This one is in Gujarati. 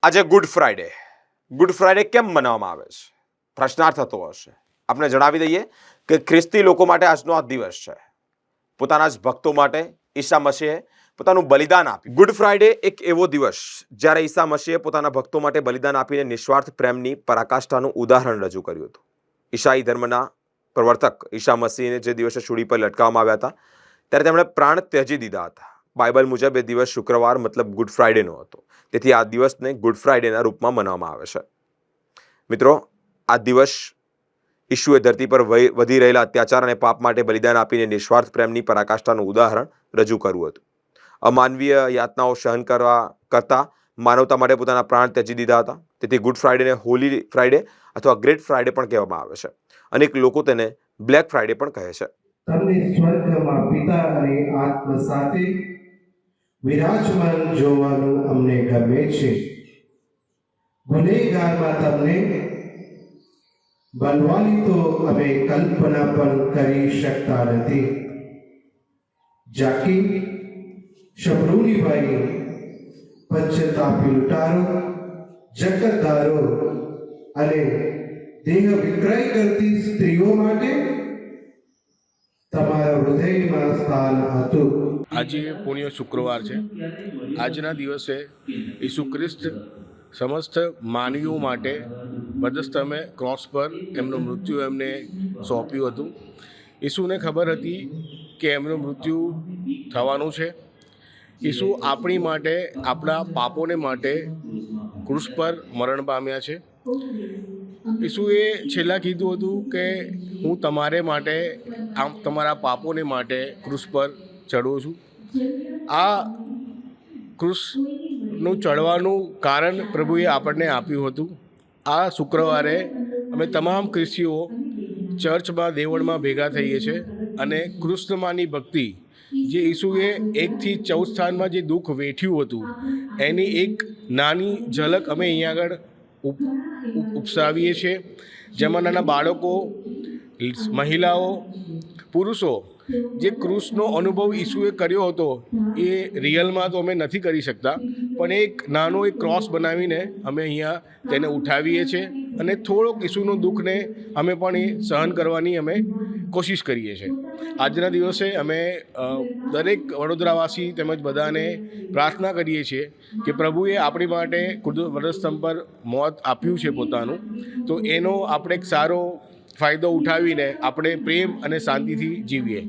આજે ગુડ ફ્રાઈડે કેમ મનાવવામાં આવે છે? પ્રશ્નાર્થ થતો હશે. આપણે જણાવી દઈએ કે ખ્રિસ્તી લોકો માટે આજનો આ દિવસ છે. પોતાના જ ભક્તો માટે ઈસા મસીહે પોતાનું બલિદાન આપ્યું. ગુડ ફ્રાઈડે એક એવો દિવસ જ્યારે ઈસા મસીહે પોતાના ભક્તો માટે બલિદાન આપીને નિસ્વાર્થ પ્રેમની પરાકાષ્ઠાનું ઉદાહરણ રજૂ કર્યું હતું. ઈસાઈ ધર્મના પ્રવર્તક ઈસા મસીહને જે દિવસે સૂળી પર લટકાવવામાં આવ્યા હતા ત્યારે તેમણે પ્રાણ ત્યજી દીધા હતા. બાઇબલ મુજબ એ દિવસ શુક્રવાર મતલબ ગુડ ફ્રાઈડેનો હતો. તેથી આ દિવસને ગુડ ફ્રાઈડેના રૂપમાં મનાવવામાં આવે છે. મિત્રો, આ દિવસ ઈશુએ ધરતી પર વધી રહેલા અત્યાચાર અને પાપ માટે બલિદાન આપીને નિસ્વાર્થ પ્રેમની પરાકાષ્ઠાનું ઉદાહરણ રજૂ કર્યું હતું. અમાનવીય યાતનાઓ સહન કરતા માનવતા માટે પોતાના પ્રાણ ત્યજી દીધા હતા. તેથી ગુડ ફ્રાઈડેને હોલી ફ્રાઈડે અથવા ગ્રેટ ફ્રાઈડે પણ કહેવામાં આવે છે. અનેક લોકો તેને બ્લેક ફ્રાઈડે પણ કહે છે. તમને સ્વર્ગમાં પિતા અને આત્મા સાથે વિરાજમાન જોવાનું અમને ગમે છે. ગુનેગારમાં તમને બનવાની તો અમે કલ્પના પણ કરી શકતા નથી. જાકી શબરૂનીભાઈ, પશ્ચાતાપી લૂંટારો, જકતદારો અને દેહ વિક્રય કરતી સ્ત્રીઓ માટે તમારા હૃદયમાં સ્થાન હતું. આજે પુણ્ય શુક્રવાર છે. આજના દિવસે ઈસુ ખ્રિસ્ત સમસ્ત માનવીઓ માટે વધસ્તમે ક્રોસ પર એમનું મૃત્યુ એમને સોંપ્યું હતું. ઈસુને ખબર હતી કે એમનું મૃત્યુ થવાનું છે. ઈસુ આપણી માટે, આપણા પાપોને માટે ક્રૂસ પર મરણ પામ્યા છે. ઈસુએ છેલ્લા કીધું હતું કે હું તમારે માટે, તમારા પાપોને માટે ક્રૂસ પર ચડું છું. આ ક્રૂસનું ચડવાનું કારણ પ્રભુએ આપણને આપ્યું હતું. આ શુક્રવારે અમે તમામ ખ્રિસ્તીઓ ચર્ચમાં, દેવળમાં ભેગા થઈએ છીએ અને કૃષ્ણમાંની ભક્તિ, જે ઈસુએ 1 થી 14 સ્થાનમાં જે દુઃખ વેઠ્યું હતું એની એક નાની ઝલક અમે અહીંયા આગળ ઉપસાવીએ છીએ. જેમાં નાના બાળકો, મહિલાઓ, પુરુષો જે ક્રૂસનો અનુભવ ઈસુએ કર્યો હતો એ રિયલમાં તો અમે નથી કરી શકતા, પણ એક નાનો એક ક્રોસ બનાવીને અમે અહીંયા તેને ઉઠાવીએ છીએ અને થોડોક ઈસુનું દુઃખને અમે પણ એ સહન કરવાની અમે કોશિશ કરીએ છીએ. આજના દિવસે અમે દરેક વડોદરાવાસી તેમજ બધાને પ્રાર્થના કરીએ છીએ કે પ્રભુએ આપણી માટે વધસ્તંભ પર મોત આપ્યું છે પોતાનું, તો એનો આપણે એક સારો ફાયદો ઉઠાવીને આપણે પ્રેમ અને શાંતિથી જીવીએ.